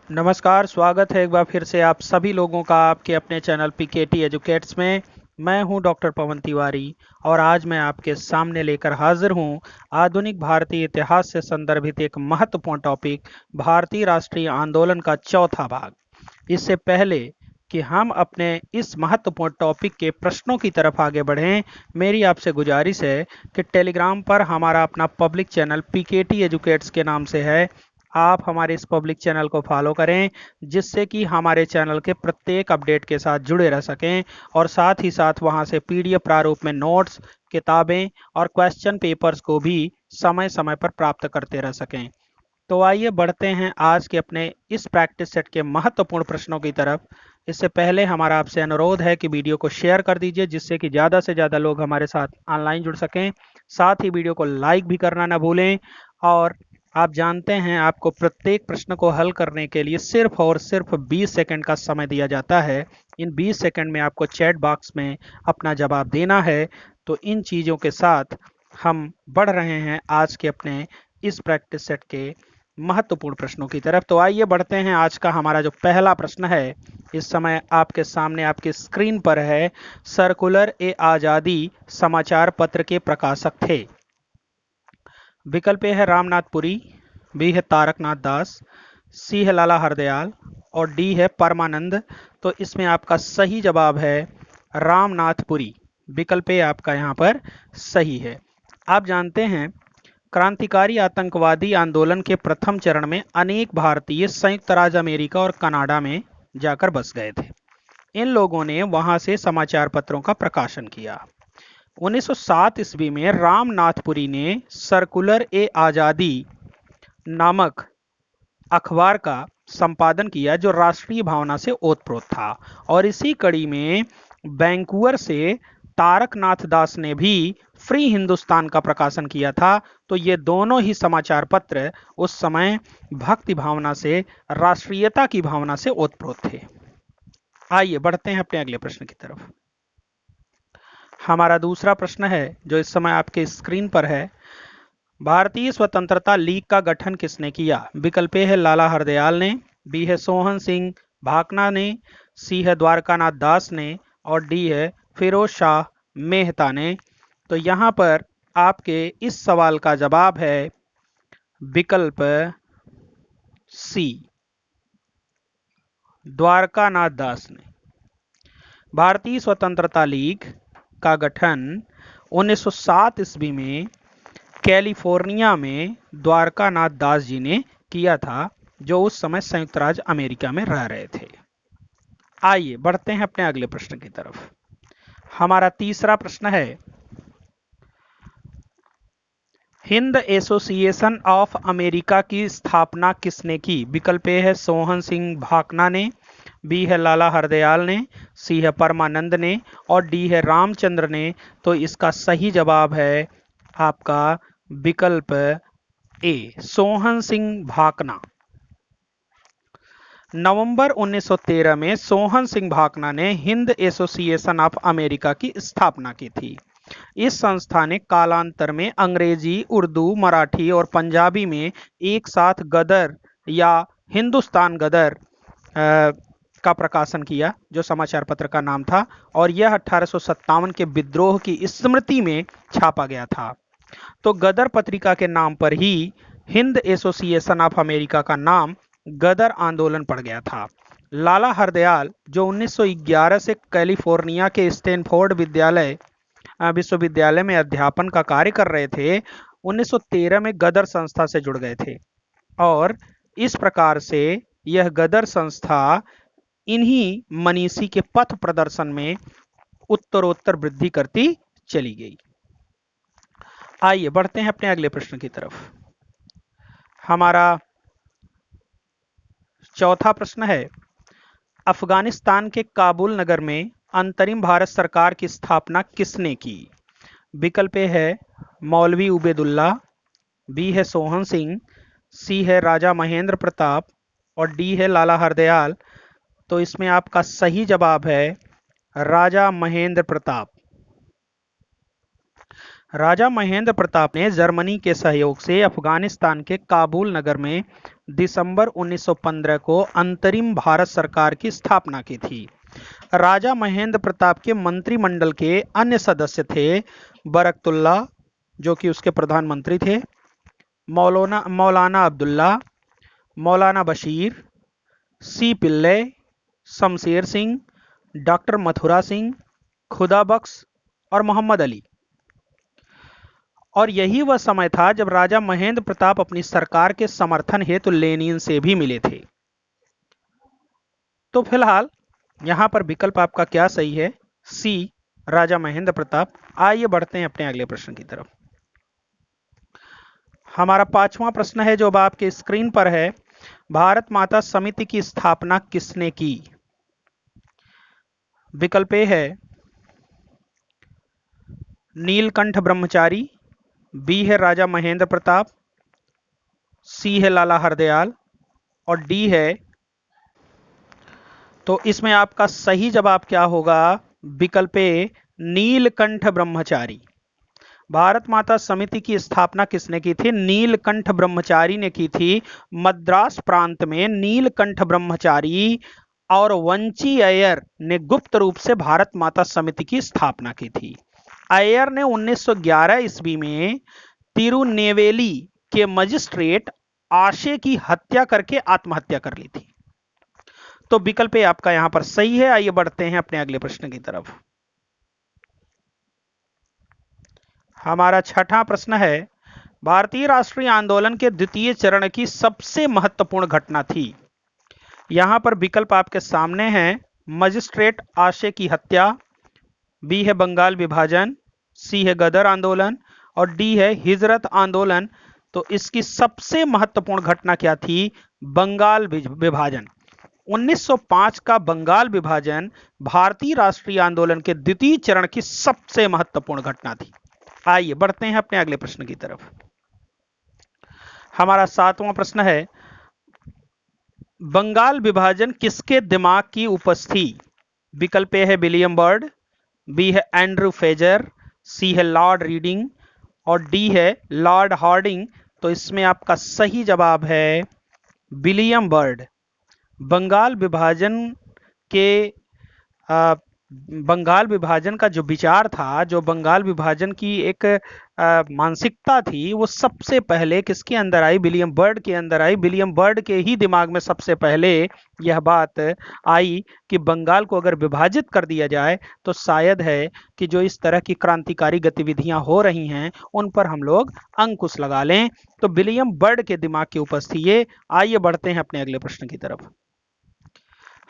नमस्कार, स्वागत है एक बार फिर से आप सभी लोगों का आपके अपने चैनल पीकेटी एजुकेट्स में। मैं हूं डॉक्टर पवन तिवारी और आज मैं आपके सामने लेकर हाजिर हूं आधुनिक भारतीय इतिहास से संदर्भित एक महत्वपूर्ण टॉपिक, भारतीय राष्ट्रीय आंदोलन का चौथा भाग। इससे पहले कि हम अपने इस महत्वपूर्ण टॉपिक के प्रश्नों की तरफ आगे बढ़ें, मेरी आपसे गुजारिश है कि टेलीग्राम पर हमारा अपना पब्लिक चैनल पीकेटी एजुकेट्स के नाम से है। आप हमारे इस पब्लिक चैनल को फॉलो करें, जिससे कि हमारे चैनल के प्रत्येक अपडेट के साथ जुड़े रह सकें और साथ ही साथ वहां से पीडीएफ प्रारूप में नोट्स, किताबें और क्वेश्चन पेपर्स को भी समय समय पर प्राप्त करते रह सकें। तो आइए बढ़ते हैं आज के अपने इस प्रैक्टिस सेट के महत्वपूर्ण प्रश्नों की तरफ। इससे पहले हमारा आपसे अनुरोध है कि वीडियो को शेयर कर दीजिए, जिससे कि ज़्यादा से ज़्यादा लोग हमारे साथ ऑनलाइन जुड़ सकें। साथ ही वीडियो को लाइक भी करना ना भूलें। और आप जानते हैं, आपको प्रत्येक प्रश्न को हल करने के लिए सिर्फ और सिर्फ 20 सेकंड का समय दिया जाता है। इन 20 सेकंड में आपको चैट बॉक्स में अपना जवाब देना है। तो इन चीज़ों के साथ हम बढ़ रहे हैं आज के अपने इस प्रैक्टिस सेट के महत्वपूर्ण प्रश्नों की तरफ। तो आइए बढ़ते हैं। आज का हमारा जो पहला प्रश्न है, इस समय आपके सामने आपकी स्क्रीन पर है। सर्कुलर ए आज़ादी समाचार पत्र के प्रकाशक थे। विकल्प ए है रामनाथ पुरी, बी है तारकनाथ दास, सी है लाला हरदयाल और डी है परमानंद। तो इसमें आपका सही जवाब है रामनाथ पुरी। विकल्प ए आपका यहाँ पर सही है। आप जानते हैं, क्रांतिकारी आतंकवादी आंदोलन के प्रथम चरण में अनेक भारतीय संयुक्त राज्य अमेरिका और कनाडा में जाकर बस गए थे। इन लोगों ने वहां से समाचार पत्रों का प्रकाशन किया। 1907 ईस्वी में रामनाथपुरी ने सर्कुलर ए आज़ादी नामक अखबार का संपादन किया, जो राष्ट्रीय भावना से ओतप्रोत था। और इसी कड़ी में वैंकूवर से तारकनाथ दास ने भी फ्री हिंदुस्तान का प्रकाशन किया था। तो ये दोनों ही समाचार पत्र उस समय भक्ति भावना से, राष्ट्रीयता की भावना से ओतप्रोत थे। आइए बढ़ते हैं अपने अगले प्रश्न की तरफ। हमारा दूसरा प्रश्न है, जो इस समय आपके स्क्रीन पर है। भारतीय स्वतंत्रता लीग का गठन किसने किया? विकल्प ए है लाला हरदयाल ने, बी है सोहन सिंह भाकना ने, सी है द्वारकानाथ दास ने और डी है फिरोज शाह मेहता ने। तो यहां पर आपके इस सवाल का जवाब है विकल्प सी, द्वारकानाथ दास ने। भारतीय स्वतंत्रता लीग का गठन 1907 ईस्वी में कैलिफोर्निया में द्वारकानाथ दास जी ने किया था, जो उस समय संयुक्त राज्य अमेरिका में रह रहे थे। आइए बढ़ते हैं अपने अगले प्रश्न की तरफ। हमारा तीसरा प्रश्न है, हिंद एसोसिएशन ऑफ अमेरिका की स्थापना किसने की? विकल्प ए है सोहन सिंह भाकना ने, बी है लाला हरदयाल ने, सी है परमानंद ने और डी है रामचंद्र ने। तो इसका सही जवाब है आपका विकल्प ए, सोहन सिंह भाकना। नवंबर 1913 में सोहन सिंह भाकना ने हिंद एसोसिएशन ऑफ अमेरिका की स्थापना की थी। इस संस्था ने कालांतर में अंग्रेजी, उर्दू, मराठी और पंजाबी में एक साथ गदर या हिंदुस्तान गदर का प्रकाशन किया, जो समाचार पत्र का नाम था। और यह 1857 के विद्रोह की स्मृति में छापा गया था। तो गदर पत्रिका के नाम पर ही हिंद एसोसिएशन ऑफ अमेरिका का नाम गदर आंदोलन पड़ गया था। लाला हरदयाल, जो 1911 से कैलिफोर्निया के स्टैनफोर्ड विश्वविद्यालय में अध्यापन का कार्य कर रहे थे, 1913 में गदर संस्था से जुड़ गए थे। और इस प्रकार से यह गदर संस्था इन्हीं मनीषी के पथ प्रदर्शन में उत्तरोत्तर वृद्धि करती चली गई। आइए बढ़ते हैं अपने अगले प्रश्न की तरफ। हमारा चौथा प्रश्न है, अफगानिस्तान के काबुल नगर में अंतरिम भारत सरकार की स्थापना किसने की? विकल्प ए है मौलवी उबैदुल्ला, बी है सोहन सिंह, सी है राजा महेंद्र प्रताप और डी है लाला हरदयाल। तो इसमें आपका सही जवाब है राजा महेंद्र प्रताप। राजा महेंद्र प्रताप ने जर्मनी के सहयोग से अफगानिस्तान के काबुल नगर में दिसंबर 1915 को अंतरिम भारत सरकार की स्थापना की थी। राजा महेंद्र प्रताप के मंत्रिमंडल के अन्य सदस्य थे बरकतुल्ला, जो कि उसके प्रधानमंत्री थे, मौलाना अब्दुल्ला, मौलाना बशीर, सी पिल्ले, शमशेर सिंह, डॉक्टर मथुरा सिंह, खुदा बख्श और मोहम्मद अली। और यही वह समय था जब राजा महेंद्र प्रताप अपनी सरकार के समर्थन हेतु लेनिन से भी मिले थे। तो फिलहाल यहां पर विकल्प आपका क्या सही है? सी, राजा महेंद्र प्रताप। आइए बढ़ते हैं अपने अगले प्रश्न की तरफ। हमारा 5वां प्रश्न है जो अब आपके स्क्रीन पर है। भारत माता समिति की स्थापना किसने की? विकल्प ए है नीलकंठ ब्रह्मचारी, बी है राजा महेंद्र प्रताप, सी है लाला हरदयाल और डी है, तो इसमें आपका सही जवाब क्या होगा? विकल्प ए नीलकंठ ब्रह्मचारी। भारत माता समिति की स्थापना किसने की थी? नीलकंठ ब्रह्मचारी ने की थी। मद्रास प्रांत में नीलकंठ ब्रह्मचारी और वंची अय्यर ने गुप्त रूप से भारत माता समिति की स्थापना की थी। अय्यर ने 1911 ईस्वी में तिरुनेवेली के मजिस्ट्रेट आशे की हत्या करके आत्महत्या कर ली थी। तो विकल्प आपका यहां पर सही है। आइए बढ़ते हैं अपने अगले प्रश्न की तरफ। हमारा 6वां प्रश्न है, भारतीय राष्ट्रीय आंदोलन के द्वितीय चरण की सबसे महत्वपूर्ण घटना थी। यहां पर विकल्प आपके सामने हैं। मजिस्ट्रेट आशे की हत्या, बी है बंगाल विभाजन, सी है गदर आंदोलन और डी है हिजरत आंदोलन। तो इसकी सबसे महत्वपूर्ण घटना क्या थी? बंगाल विभाजन। 1905 का बंगाल विभाजन भारतीय राष्ट्रीय आंदोलन के द्वितीय चरण की सबसे महत्वपूर्ण घटना थी। आइए बढ़ते हैं अपने अगले प्रश्न की तरफ। हमारा 7वां प्रश्न है, बंगाल विभाजन किसके दिमाग की उपज थी? विकल्प ए है विलियम बर्ड, बी है एंड्रू फ्रेजर, सी है लॉर्ड रीडिंग और डी है लॉर्ड हार्डिंग। तो इसमें आपका सही जवाब है विलियम बर्ड। बंगाल विभाजन के बंगाल विभाजन का जो विचार था, जो बंगाल विभाजन की एक मानसिकता थी, वो सबसे पहले किसके अंदर आई? विलियम बर्ड के अंदर आई। विलियम बर्ड के ही दिमाग में सबसे पहले यह बात आई कि बंगाल को अगर विभाजित कर दिया जाए तो शायद है कि जो इस तरह की क्रांतिकारी गतिविधियां हो रही हैं उन पर हम लोग अंकुश लगा लें। तो विलियम बर्ड के दिमाग की उपज थी ये। आइए बढ़ते हैं अपने अगले प्रश्न की तरफ।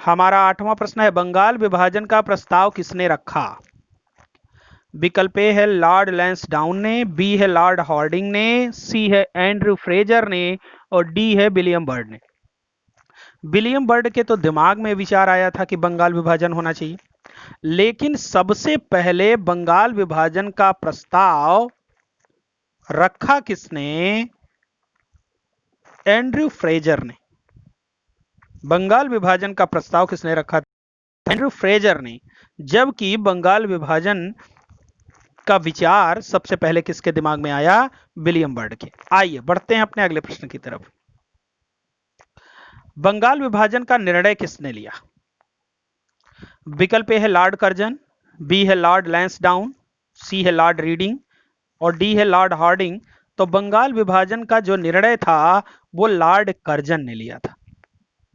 हमारा 8वां प्रश्न है, बंगाल विभाजन का प्रस्ताव किसने रखा? विकल्प ए है लॉर्ड लैंसडाउन ने, बी है लॉर्ड हार्डिंग ने, सी है एंड्रू फ्रेजर ने और डी है विलियम बर्ड ने। विलियम बर्ड के तो दिमाग में विचार आया था कि बंगाल विभाजन होना चाहिए, लेकिन सबसे पहले बंगाल विभाजन का प्रस्ताव रखा किसने? एंड्रू फ्रेजर ने। बंगाल विभाजन का प्रस्ताव किसने रखा था? एंड्रू फ्रेजर ने। जबकि बंगाल विभाजन का विचार सबसे पहले किसके दिमाग में आया? विलियम बर्ड के। आइए बढ़ते हैं अपने अगले प्रश्न की तरफ। बंगाल विभाजन का निर्णय किसने लिया? विकल्प ए है लॉर्ड कर्जन, बी है लॉर्ड लैंसडाउन, सी है लॉर्ड रीडिंग और डी है लॉर्ड हार्डिंग। तो बंगाल विभाजन का जो निर्णय था वो लॉर्ड कर्जन ने लिया था।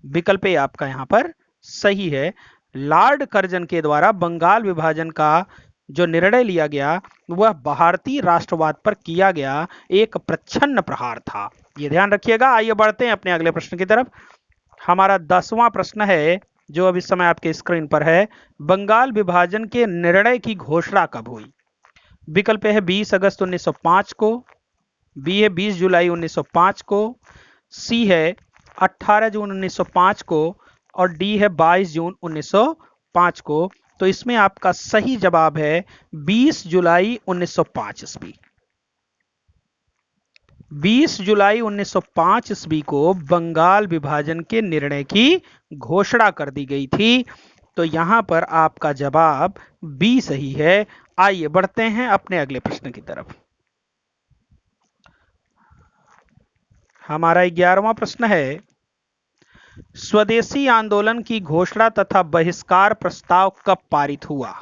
विकल्प ए आपका यहां पर सही है। लॉर्ड कर्जन के द्वारा बंगाल विभाजन का जो निर्णय लिया गया वह भारतीय राष्ट्रवाद पर किया गया एक प्रच्छन्न प्रहार था। ये ध्यान रखिएगा। आइए बढ़ते हैं अपने अगले प्रश्न की तरफ। हमारा 10वां प्रश्न है जो अभी समय आपके स्क्रीन पर है, बंगाल विभाजन के निर्णय की घोषणा कब हुई? विकल्प है 20 अगस्त 1905 को, बी है 20 जुलाई 1905 को, सी है 18 जून 1905 को और डी है 22 जून 1905 को। तो इसमें आपका सही जवाब है 20 जुलाई 1905 ईस्वी। 20 जुलाई 1905 ईस्वी को बंगाल विभाजन के निर्णय की घोषणा कर दी गई थी। तो यहां पर आपका जवाब बी सही है। आइए बढ़ते हैं अपने अगले प्रश्न की तरफ। हमारा 11वां प्रश्न है, स्वदेशी आंदोलन की घोषणा तथा बहिष्कार प्रस्ताव कब पारित हुआ?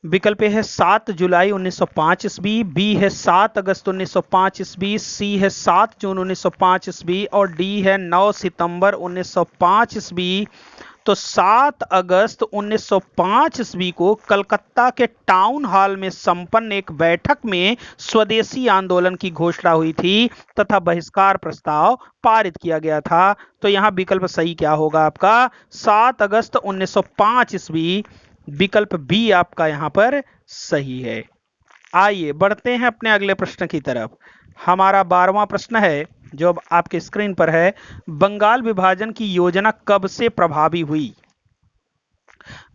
विकल्प ए है 7 जुलाई 1905 ईस्वी, बी है 7 अगस्त 1905 ईस्वी, सी है 7 जून 1905 ईस्वी और डी है 9 सितंबर 1905 ईस्वी। तो 7 अगस्त 1905 ईस्वी को कलकत्ता के टाउन हॉल में संपन्न एक बैठक में स्वदेशी आंदोलन की घोषणा हुई थी तथा बहिष्कार प्रस्ताव पारित किया गया था। तो यहां विकल्प सही क्या होगा आपका? 7 अगस्त 1905 ईस्वी। विकल्प बी आपका यहां पर सही है। आइए बढ़ते हैं अपने अगले प्रश्न की तरफ। हमारा 12वां प्रश्न है जो अब आपके स्क्रीन पर है, बंगाल विभाजन की योजना कब से प्रभावी हुई?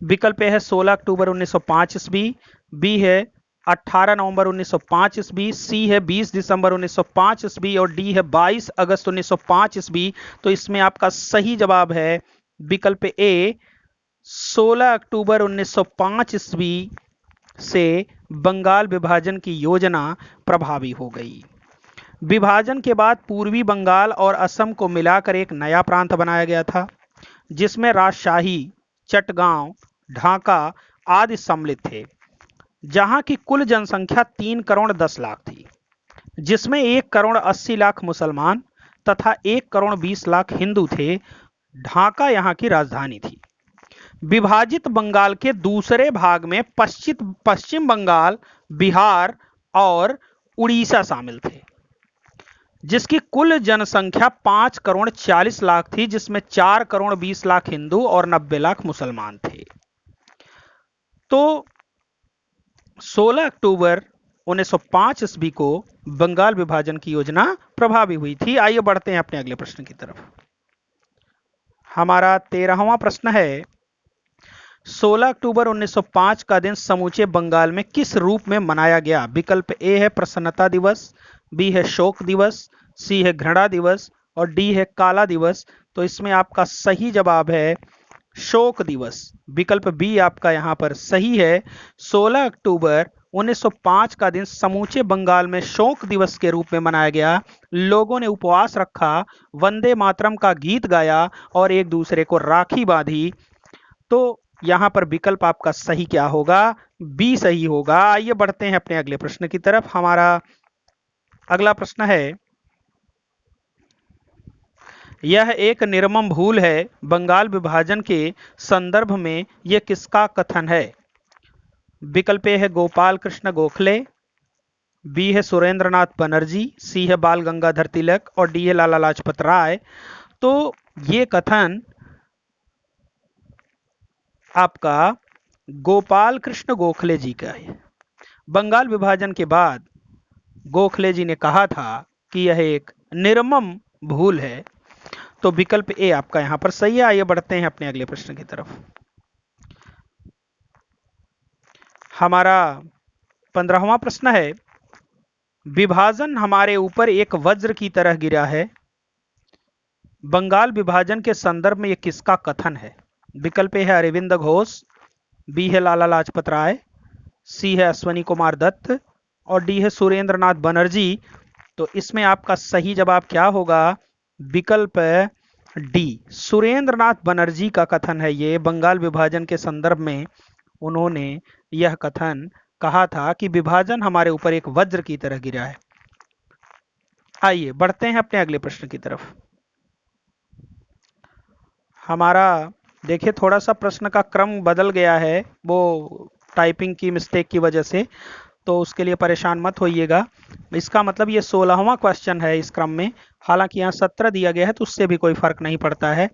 विकल्प ए है 16 अक्टूबर 1905 ईस्वी, बी है 18 नवंबर 1905 ईस्वी, सी है 20 दिसंबर 1905 ईस्वी और डी है 22 अगस्त 1905 ईस्वी। तो इसमें आपका सही जवाब है विकल्प ए 16 अक्टूबर 1905 ईस्वी से बंगाल विभाजन की योजना प्रभावी हो गई। विभाजन के बाद पूर्वी बंगाल और असम को मिलाकर एक नया प्रांत बनाया गया था जिसमें राजशाही, चटगांव, ढाका आदि सम्मिलित थे, जहां की कुल जनसंख्या 3 करोड़ 10 लाख थी, जिसमें 1 करोड़ 80 लाख मुसलमान तथा 1 करोड़ 20 लाख हिंदू थे। ढाका यहां की राजधानी थी। विभाजित बंगाल के दूसरे भाग में पश्चिम बंगाल, बिहार और उड़ीसा शामिल थे, जिसकी कुल जनसंख्या 5 करोड़ 40 लाख थी, जिसमें 4 करोड़ 20 लाख हिंदू और 90 लाख मुसलमान थे। तो 16 अक्टूबर 1905 ईस्वी को बंगाल विभाजन की योजना प्रभावी हुई थी। आइए बढ़ते हैं अपने अगले प्रश्न की तरफ। हमारा 13वां प्रश्न है, 16 अक्टूबर 1905 का दिन समूचे बंगाल में किस रूप में मनाया गया? विकल्प ए है प्रसन्नता दिवस, बी है शोक दिवस, सी है घृणा दिवस और डी है काला दिवस। तो इसमें आपका सही जवाब है शोक दिवस। विकल्प बी आपका यहां पर सही है। 16 अक्टूबर 1905 का दिन समूचे बंगाल में शोक दिवस के रूप में मनाया गया। लोगों ने उपवास रखा, वंदे मातरम का गीत गाया और एक दूसरे को राखी बांधी। तो यहां पर विकल्प आपका सही क्या होगा? बी सही होगा। आइए बढ़ते हैं अपने अगले प्रश्न की तरफ। हमारा अगला प्रश्न है, यह एक निर्मम भूल है, बंगाल विभाजन के संदर्भ में यह किसका कथन है? विकल्प ए है गोपाल कृष्ण गोखले, बी है सुरेंद्रनाथ बनर्जी, सी है बाल गंगाधर तिलक और डी है लाला लाजपत राय। तो ये कथन आपका गोपाल कृष्ण गोखले जी का है। बंगाल विभाजन के बाद गोखले जी ने कहा था कि यह एक निर्मम भूल है। तो विकल्प ए आपका यहां पर सही है। आइए बढ़ते हैं अपने अगले प्रश्न की तरफ। हमारा 15वां प्रश्न है, विभाजन हमारे ऊपर एक वज्र की तरह गिरा है, बंगाल विभाजन के संदर्भ में यह किसका कथन है? विकल्प ए है अरविंद घोष, बी है लाला लाजपत राय, सी है अश्वनी कुमार दत्त और डी है सुरेंद्रनाथ बनर्जी। तो इसमें आपका सही जवाब क्या होगा? विकल्प डी सुरेंद्रनाथ बनर्जी का कथन है। ये बंगाल विभाजन के संदर्भ में उन्होंने यह कथन कहा था कि विभाजन हमारे ऊपर एक वज्र की तरह गिरा है। आइए बढ़ते हैं अपने अगले प्रश्न की तरफ। हमारा देखिए थोड़ा सा प्रश्न का क्रम बदल गया है, वो टाइपिंग की मिस्टेक की वजह से, तो उसके लिए परेशान मत होइएगा। इसका मतलब ये 16वां क्वेश्चन है इस क्रम में, हालांकि यहाँ 17 दिया गया है तो उससे भी कोई फर्क नहीं पड़ता है।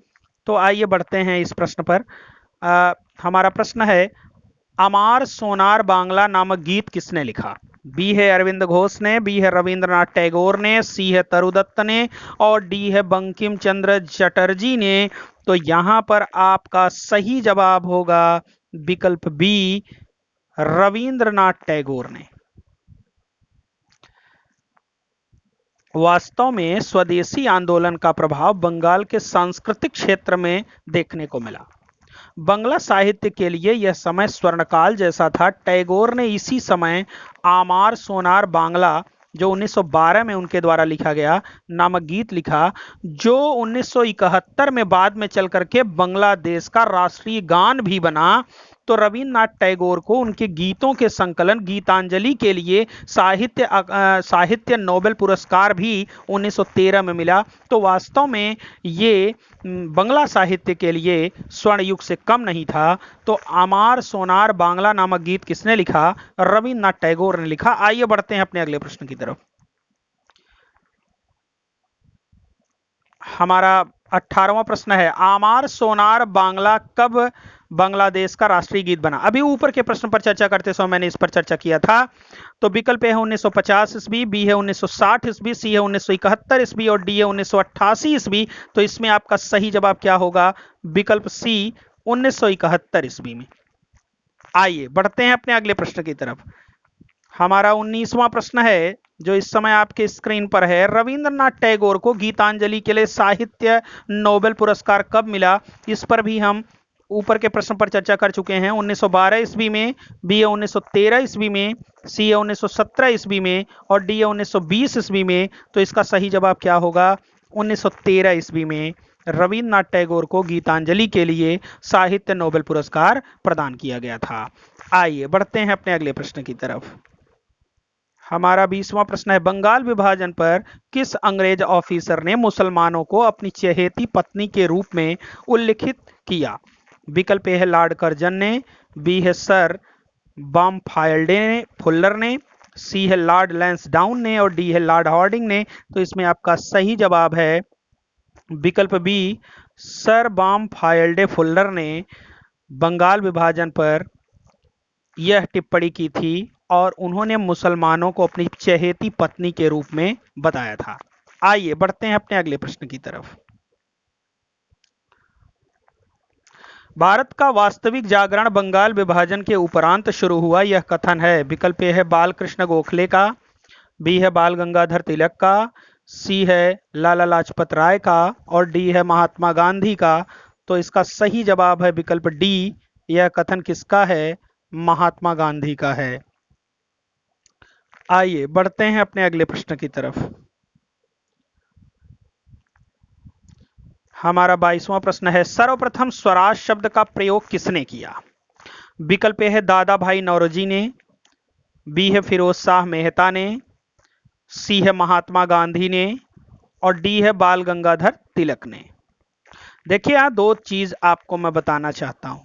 तो आइए बढ़ते हैं इस प्रश्न पर। हमारा प्रश्न है, अमार सोनार बांग्ला नामक गीत किसने लिखा? बी है अरविंद घोष ने, बी है रविंद्रनाथ टैगोर ने, सी है तरुदत्त ने और डी है बंकिम चंद्र चटर्जी ने। तो यहां पर आपका सही जवाब होगा विकल्प बी रविंद्रनाथ टैगोर ने। वास्तव में स्वदेशी आंदोलन का प्रभाव बंगाल के सांस्कृतिक क्षेत्र में देखने को मिला। बंगला साहित्य के लिए यह समय स्वर्णकाल जैसा था। टैगोर ने इसी समय आमार सोनार बांग्ला जो 1912 में उनके द्वारा लिखा गया नामक गीत लिखा, जो 1971 में बाद में चल करके बांग्लादेश का राष्ट्रीय गान भी बना। तो रविन्द्रनाथ टैगोर को उनके गीतों के संकलन गीतांजलि के लिए साहित्य नोबेल पुरस्कार भी 1913 में मिला। तो वास्तव में ये बंगला साहित्य के लिए स्वर्ण युग से कम नहीं था। तो अमार सोनार बांग्ला नामक गीत किसने लिखा? रविन्द्रनाथ टैगोर ने लिखा। आइए बढ़ते हैं अपने अगले प्रश्न की तरफ। हमारा 18वां प्रश्न है, आमार सोनार बांग्ला कब बांग्लादेश का राष्ट्रीय गीत बना? अभी ऊपर के प्रश्न पर चर्चा करते समय मैंने इस पर चर्चा किया था। तो विकल्प ए है 1950 ईस्वी, बी है 1960 ईस्वी, सी है 1971 ईस्वी और डी है 1988 ईस्वी। तो इसमें आपका सही जवाब क्या होगा? विकल्प सी 1971 ईस्वी में। आइए बढ़ते हैं अपने अगले प्रश्न की तरफ। हमारा 19वां प्रश्न है जो इस समय आपके स्क्रीन पर है, रविंद्रनाथ टैगोर को गीतांजलि के लिए साहित्य नोबेल पुरस्कार कब मिला? इस पर भी हम ऊपर के प्रश्न पर चर्चा कर चुके हैं। 1912 ईस्वी में, बी है 1913 ईस्वी में, सी है 1917 ईस्वी में और डी है 1920 ईस्वी में। तो इसका सही जवाब क्या होगा? 1913 ईस्वी में रविंद्रनाथ टैगोर को गीतांजलि के लिए साहित्य नोबेल पुरस्कार प्रदान किया गया था। आइए बढ़ते हैं अपने अगले प्रश्न की तरफ। हमारा 20वां प्रश्न है, बंगाल विभाजन पर किस अंग्रेज ऑफिसर ने मुसलमानों को अपनी चहेती पत्नी के रूप में उल्लिखित किया? विकल्प ए है लॉर्ड कर्जन ने, बी है सर बमफायल्डे ने फुल्लर ने, सी है लॉर्ड लैंसडाउन ने और डी है लॉर्ड हॉर्डिंग ने। तो इसमें आपका सही जवाब है विकल्प बी, सर बमफायल्डे फुल्लर ने बंगाल विभाजन पर यह टिप्पणी की थी और उन्होंने मुसलमानों को अपनी चहेती पत्नी के रूप में बताया था। आइए बढ़ते हैं अपने अगले प्रश्न की तरफ। भारत का वास्तविक जागरण बंगाल विभाजन के उपरांत शुरू हुआ, यह कथन है। विकल्प ए है बाल कृष्ण गोखले का, बी है बाल गंगाधर तिलक का, सी है लाला लाजपत राय का और डी है महात्मा गांधी का। तो इसका सही जवाब है विकल्प डी, यह कथन किसका है? महात्मा गांधी का है। आइए बढ़ते हैं अपने अगले प्रश्न की तरफ। हमारा 22वां प्रश्न है, सर्वप्रथम स्वराज शब्द का प्रयोग किसने किया? विकल्प ए है दादा भाई नौरोजी ने, बी है फिरोज शाह मेहता ने, सी है महात्मा गांधी ने और डी है बाल गंगाधर तिलक ने। देखिए यहां दो चीज आपको मैं बताना चाहता हूं।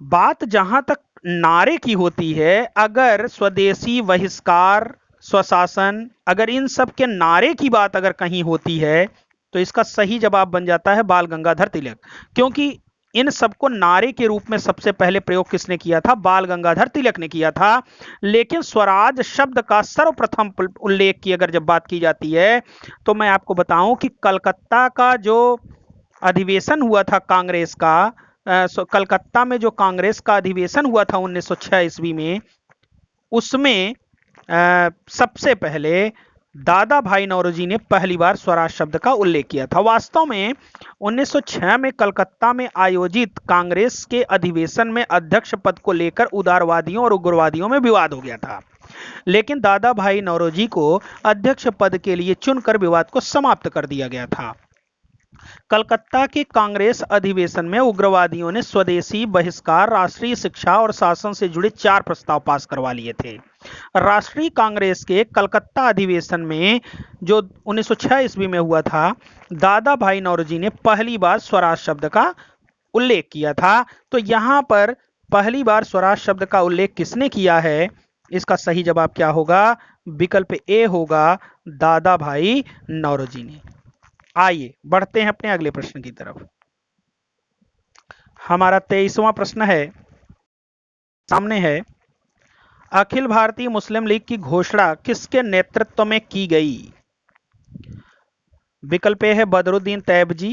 बात जहां तक नारे की होती है, अगर स्वदेशी, बहिष्कार, स्वशासन, अगर इन सब के नारे की बात अगर कहीं होती है तो इसका सही जवाब बन जाता है बाल गंगाधर तिलक, क्योंकि इन सबको नारे के रूप में सबसे पहले प्रयोग किसने किया था? बाल गंगाधर तिलक ने किया था। लेकिन स्वराज शब्द का सर्वप्रथम उल्लेख की अगर जब बात की जाती है तो मैं आपको बताऊं कि कलकत्ता का जो अधिवेशन हुआ था कांग्रेस का, कलकत्ता में जो कांग्रेस का अधिवेशन हुआ था 1906 ईस्वी में, उसमें सबसे पहले दादा भाई नौरोजी ने पहली बार स्वराज शब्द का उल्लेख किया था। वास्तव में 1906 में कलकत्ता में आयोजित कांग्रेस के अधिवेशन में अध्यक्ष पद को लेकर उदारवादियों और उग्रवादियों में विवाद हो गया था, लेकिन दादा भाई नौरोजी को अध्यक्ष पद के लिए चुनकर विवाद को समाप्त कर दिया गया था। कलकत्ता के कांग्रेस अधिवेशन में उग्रवादियों ने स्वदेशी, बहिष्कार, राष्ट्रीय शिक्षा और शासन से जुड़े 4 प्रस्ताव पास करवा लिए थे। राष्ट्रीय कांग्रेस के कलकत्ता अधिवेशन में जो 1906 ईस्वी में हुआ था, दादा भाई नौरोजी ने पहली बार स्वराज शब्द का उल्लेख किया था। तो यहां पर पहली बार स्वराज शब्द का उल्लेख किसने किया है? इसका सही जवाब क्या होगा? विकल्प ए होगा, दादा भाई नौरोजी ने। आइए बढ़ते हैं अपने अगले प्रश्न की तरफ। हमारा 23वां प्रश्न है, सामने है, अखिल भारतीय मुस्लिम लीग की घोषणा किसके नेतृत्व में की गई? विकल्प ए है बदरुद्दीन तैयबजी,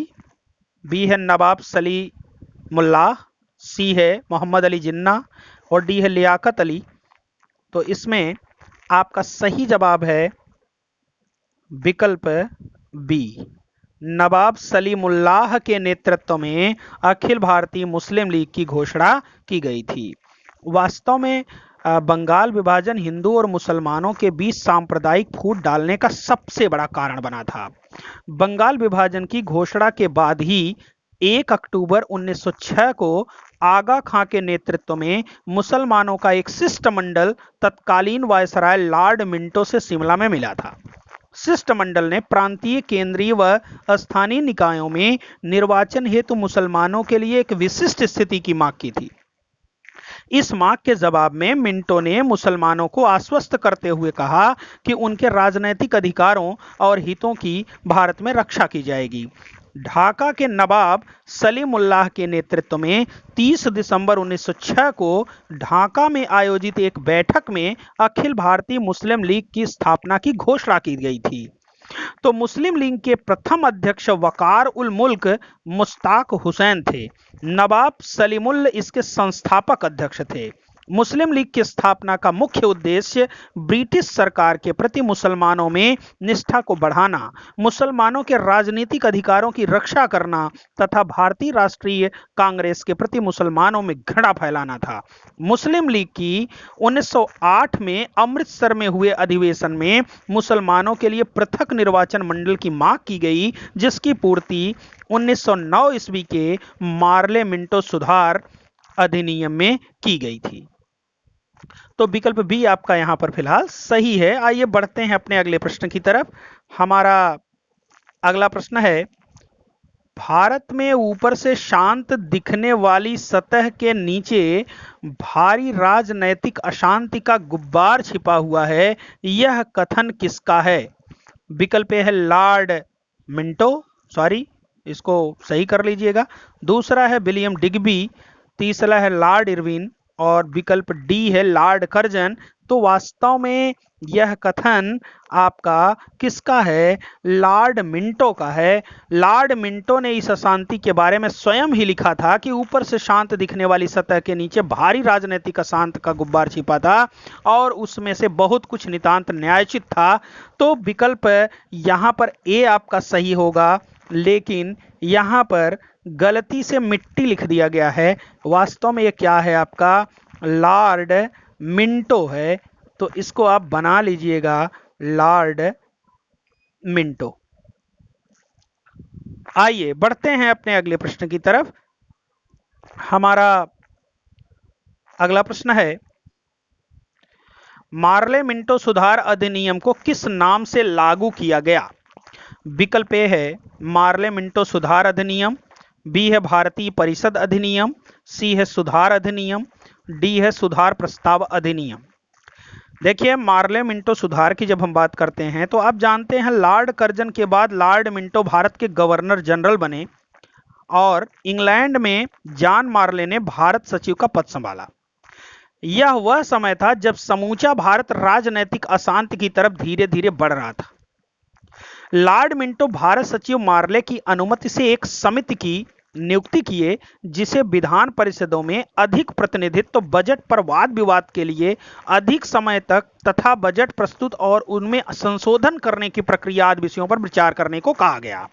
बी है नवाब सलीमुल्लाह, सी है मोहम्मद अली जिन्ना और डी है लियाकत अली। तो इसमें आपका सही जवाब है विकल्प बी, नवाब सलीमुल्लाह के नेतृत्व में अखिल भारतीय मुस्लिम लीग की घोषणा की गई थी। वास्तव में बंगाल विभाजन हिंदू और मुसलमानों के बीच सांप्रदायिक फूट डालने का सबसे बड़ा कारण बना था। बंगाल विभाजन की घोषणा के बाद ही 1 अक्टूबर 1906 को आगा खां के नेतृत्व में मुसलमानों का एक शिष्टमंडल तत्कालीन वायसराय लॉर्ड मिंटो से शिमला में मिला था। शिष्टमंडल ने प्रांतीय, केंद्रीय व स्थानीय निकायों में निर्वाचन हेतु मुसलमानों के लिए एक विशिष्ट स्थिति की मांग की थी। इस मांग के जवाब में मिंटो ने मुसलमानों को आश्वस्त करते हुए कहा कि उनके राजनैतिक अधिकारों और हितों की भारत में रक्षा की जाएगी। ढाका के नवाब सलीमुल्लाह के नेतृत्व में 30 दिसंबर 1906 को ढाका में आयोजित एक बैठक में अखिल भारतीय मुस्लिम लीग की स्थापना की घोषणा की गई थी। तो मुस्लिम लीग के प्रथम अध्यक्ष वकार उल मुल्क मुश्ताक हुसैन थे। नवाब सलीमुल्लाह इसके संस्थापक अध्यक्ष थे। मुस्लिम लीग की स्थापना का मुख्य उद्देश्य ब्रिटिश सरकार के प्रति मुसलमानों में निष्ठा को बढ़ाना, मुसलमानों के राजनीतिक अधिकारों की रक्षा करना तथा भारतीय राष्ट्रीय कांग्रेस के प्रति मुसलमानों में घृणा फैलाना था। मुस्लिम लीग की 1908 में अमृतसर में हुए अधिवेशन में मुसलमानों के लिए पृथक निर्वाचन मंडल की मांग की गई, जिसकी पूर्ति 1909 ईस्वी के मार्ले मिंटो सुधार अधिनियम में की गई थी। तो विकल्प बी आपका यहां पर फिलहाल सही है। आइए बढ़ते हैं अपने अगले प्रश्न की तरफ। हमारा अगला प्रश्न है, भारत में ऊपर से शांत दिखने वाली सतह के नीचे भारी राजनैतिक अशांति का गुब्बार छिपा हुआ है, यह कथन किसका है? विकल्प ए है लॉर्ड मिंटो, सॉरी इसको सही कर लीजिएगा। दूसरा है विलियम डिग्बी, तीसरा है लॉर्ड इरविन और विकल्प डी है लॉर्ड कर्जन। तो वास्तव में यह कथन आपका किसका है? लॉर्ड मिंटो का है। लॉर्ड मिंटो ने इस अशांति के बारे में स्वयं ही लिखा था कि ऊपर से शांत दिखने वाली सतह के नीचे भारी राजनीतिक अशांति का गुब्बार छिपा था और उसमें से बहुत कुछ नितांत न्यायोचित था। तो विकल्प यहां पर ए आपका सही होगा, लेकिन यहां पर गलती से मिट्टी लिख दिया गया है। वास्तव में ये क्या है? आपका लॉर्ड मिंटो है। तो इसको आप बना लीजिएगा लॉर्ड मिंटो। आइए बढ़ते हैं अपने अगले प्रश्न की तरफ। हमारा अगला प्रश्न है, मार्ले मिंटो सुधार अधिनियम को किस नाम से लागू किया गया? विकल्प ए है मार्ले मिंटो सुधार अधिनियम, बी है भारतीय परिषद अधिनियम, सी है सुधार अधिनियम, डी है सुधार प्रस्ताव अधिनियम। देखिए, मार्ले मिंटो सुधार की जब हम बात करते हैं तो आप जानते हैं लॉर्ड कर्जन के बाद लॉर्ड मिंटो भारत के गवर्नर जनरल बने और इंग्लैंड में जॉन मार्ले ने भारत सचिव का पद संभाला। यह वह समय था जब समूचा भारत राजनैतिक अशांति की तरफ धीरे धीरे बढ़ रहा था। लॉर्ड मिंटो भारत सचिव मार्ले की अनुमति से एक समिति की नियुक्ति किए, जिसे विधान परिषदों में अधिक प्रतिनिधित्व, बजट पर वाद विवाद के लिए अधिक समय तक तथा बजट प्रस्तुत और उनमें संशोधन करने की प्रक्रिया आदि विषयों पर विचार करने को कहा गया।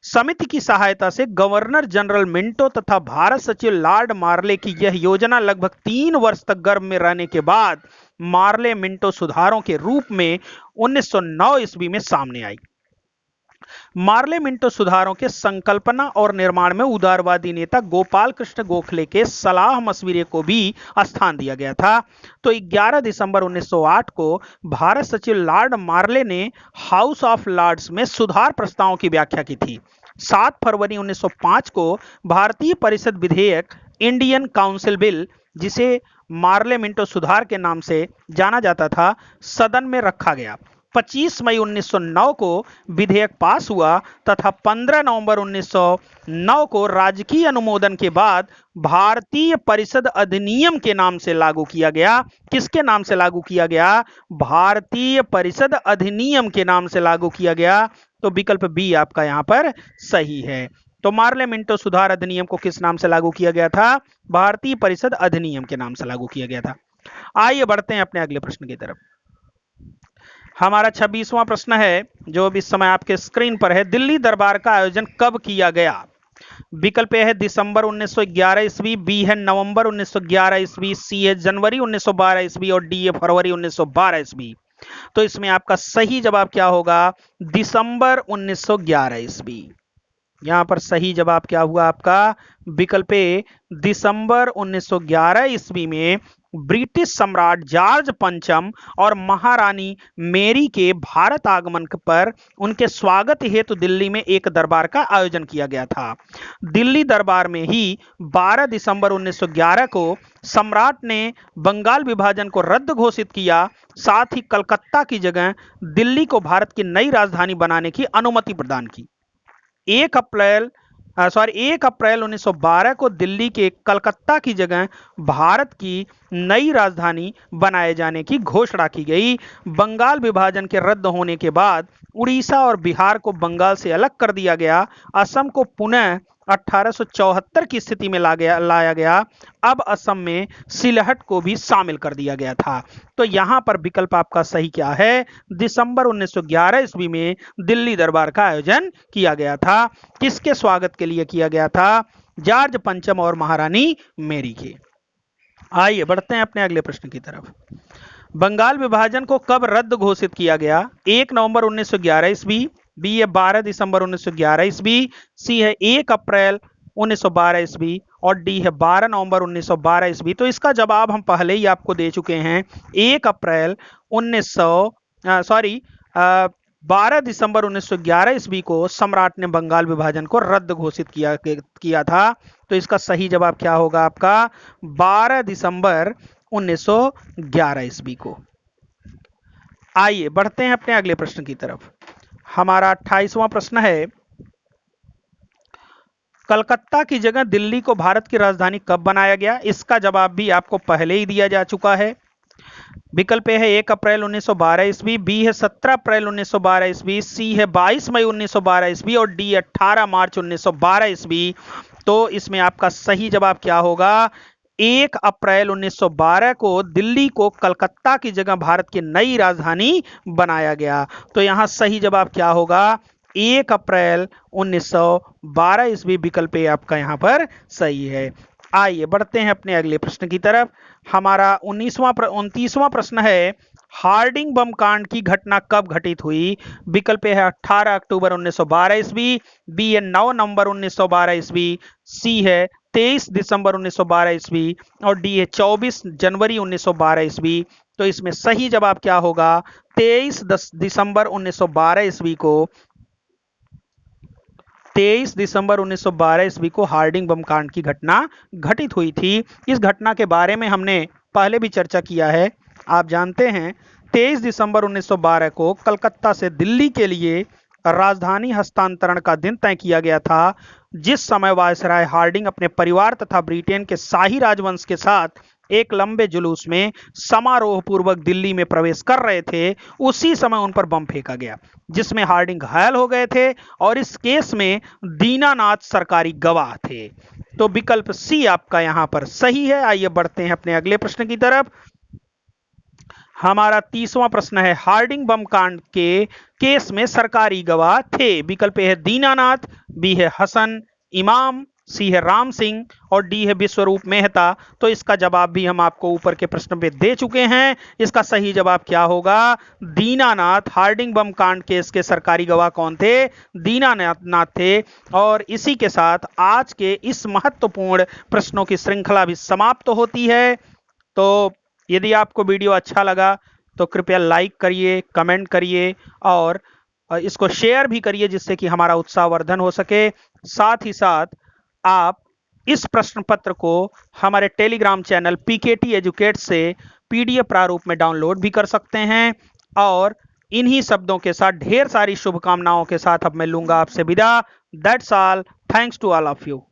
समिति की सहायता से गवर्नर जनरल मिंटो तथा भारत सचिव लॉर्ड मार्ले की यह योजना लगभग 3 वर्ष तक गर्भ में रहने के बाद मार्ले मिंटो सुधारों के रूप में 1909 ईस्वी में सामने आई। मार्ले मिंटो सुधारों के संकल्पना और निर्माण में उदारवादी नेता गोपाल कृष्ण गोखले के सलाह मशविरे को भी स्थान दिया गया था। तो 11 दिसंबर 1908 को भारत सचिव लॉर्ड मार्ले ने हाउस ऑफ लॉर्ड्स में सुधार प्रस्तावों की व्याख्या की थी। 7 फरवरी 1905 को भारतीय परिषद विधेयक इंडियन काउंसिल बिल, जिसे मार्ले मिंटो सुधार के नाम से जाना जाता था, सदन में रखा गया। 25 मई 1909 को विधेयक पास हुआ तथा 15 नवंबर 1909 को राजकीय अनुमोदन के बाद भारतीय परिषद अधिनियम के नाम से लागू किया गया। किसके नाम से लागू किया गया? भारतीय परिषद अधिनियम के नाम से लागू किया गया। तो विकल्प बी आपका यहां पर सही है। तो मार्ले मिंटो सुधार अधिनियम को किस नाम से लागू किया गया था? भारतीय परिषद अधिनियम के नाम से लागू किया गया था। आइए बढ़ते हैं अपने अगले प्रश्न की तरफ। हमारा 26वां प्रश्न है, जो इस समय आपके स्क्रीन पर है, दिल्ली दरबार का आयोजन कब किया गया? विकल्प ए है दिसंबर 1911 ईस्वी, बी है नवंबर 1911 ईस्वी, सी है जनवरी 1912 ईस्वी और डी है फरवरी 1912 ईस्वी। तो इसमें आपका सही जवाब क्या होगा? दिसंबर 1911 ईस्वी। यहां पर सही जवाब क्या हुआ आपका? विकल्प ए दिसंबर 1911 ईस्वी में ब्रिटिश सम्राट जॉर्ज पंचम और महारानी मेरी के भारत आगमन पर उनके स्वागत हेतु दिल्ली में एक दरबार का आयोजन किया गया था। दिल्ली दरबार में ही 12 दिसंबर 1911 को सम्राट ने बंगाल विभाजन को रद्द घोषित किया, साथ ही कलकत्ता की जगह दिल्ली को भारत की नई राजधानी बनाने की अनुमति प्रदान की। 1 अप्रैल 1912 को दिल्ली के कलकत्ता की जगह भारत की नई राजधानी बनाए जाने की घोषणा की गई। बंगाल विभाजन के रद्द होने के बाद उड़ीसा और बिहार को बंगाल से अलग कर दिया गया। असम को पुनः 1874 की स्थिति में लाया गया। अब असम में सिलहट को भी शामिल कर दिया गया था। तो यहां पर विकल्प आपका सही क्या है? दिसंबर 1911 ईस्वी में दिल्ली दरबार का आयोजन किया गया था। किसके स्वागत के लिए किया गया था? जॉर्ज पंचम और महारानी मेरी के। आइए बढ़ते हैं अपने अगले प्रश्न की तरफ। बंगाल विभाजन को कब रद्द घोषित किया गया? 1 नवंबर 1911 ईस्वी, बी है 12 दिसंबर 1911 ईस्वी, सी है 1 अप्रैल 1912 ईस्वी और डी है 12 नवंबर 1912 ईस्वी। तो इसका जवाब हम पहले ही आपको दे चुके हैं। 1 अप्रैल 12 दिसंबर 1911 ईस्वी को सम्राट ने बंगाल विभाजन को रद्द घोषित किया था। तो इसका सही जवाब क्या होगा आपका? 12 दिसंबर 1911 ईस्वी को। आइए बढ़ते हैं अपने अगले प्रश्न की तरफ। हमारा 28वां प्रश्न है, कलकत्ता की जगह दिल्ली को भारत की राजधानी कब बनाया गया? इसका जवाब भी आपको पहले ही दिया जा चुका है। विकल्प ए है 1 अप्रैल 1912 ईस्वी, बी है 17 अप्रैल 1912 ईस्वी, सी है 22 मई 1912 ईस्वी और डी 18 मार्च 1912 ईस्वी। तो इसमें आपका सही जवाब क्या होगा? 1 अप्रैल 1912 को दिल्ली को कलकत्ता की जगह भारत की नई राजधानी बनाया गया। तो यहां सही जवाब क्या होगा? 1 अप्रैल 1912 ईस्वी। विकल्प ए आपका यहां पर सही है। आइए बढ़ते हैं अपने अगले प्रश्न की तरफ। हमारा 29वां प्रश्न है, हार्डिंग बम कांड की घटना कब घटित हुई? विकल्प है 18 अक्टूबर 1912 ईस्वी, बी है 9 नवंबर 1912 ईस्वी, सी है 23 दिसंबर 1912 ईस्वी और डी है 24 जनवरी 1912 ईस्वी। तो इसमें सही जवाब क्या होगा? 23 दिसंबर 1912 ईस्वी को 23 दिसंबर 1912 ईस्वी को हार्डिंग बम कांड की घटना घटित हुई थी। इस घटना के बारे में हमने पहले भी चर्चा किया है। आप जानते हैं 23 दिसंबर 1912 को कलकत्ता से दिल्ली के लिए राजधानी हस्तांतरण का दिन तय किया गया था। जिस समय वायसराय हार्डिंग अपने परिवार तथा ब्रिटेन के शाही राजवंश के साथ एक लंबे जुलूस में समारोह पूर्वक दिल्ली में प्रवेश कर रहे थे, उसी समय उन पर बम फेंका गया, जिसमें हार्डिंग घायल हो गए थे और इस केस में दीनानाथ सरकारी गवाह थे। तो विकल्प सी आपका यहां पर सही है। आइए बढ़ते हैं अपने अगले प्रश्न की तरफ। हमारा 30वां प्रश्न है, हार्डिंग बम कांड के केस में सरकारी गवाह थे। विकल्प है दीनानाथ, बी है हसन इमाम, सी है राम सिंह और डी है विश्वरूप मेहता। तो इसका जवाब भी हम आपको ऊपर के प्रश्न में दे चुके हैं। इसका सही जवाब क्या होगा? दीनानाथ। हार्डिंग बम कांड केस के सरकारी गवाह कौन थे? दीनानाथ थे। और इसी के साथ आज के इस महत्वपूर्ण प्रश्नों की श्रृंखला भी समाप्त होती है। तो यदि आपको वीडियो अच्छा लगा तो कृपया लाइक करिए, कमेंट करिए और इसको शेयर भी करिए, जिससे कि हमारा उत्साहवर्धन हो सके। साथ ही साथ आप इस प्रश्न पत्र को हमारे टेलीग्राम चैनल पीकेटी एजुकेट से पीडीएफ प्रारूप में डाउनलोड भी कर सकते हैं। और इन्हीं शब्दों के साथ ढेर सारी शुभकामनाओं के साथ अब मैं लूंगा आपसे विदा। That's all. Thanks to all of you.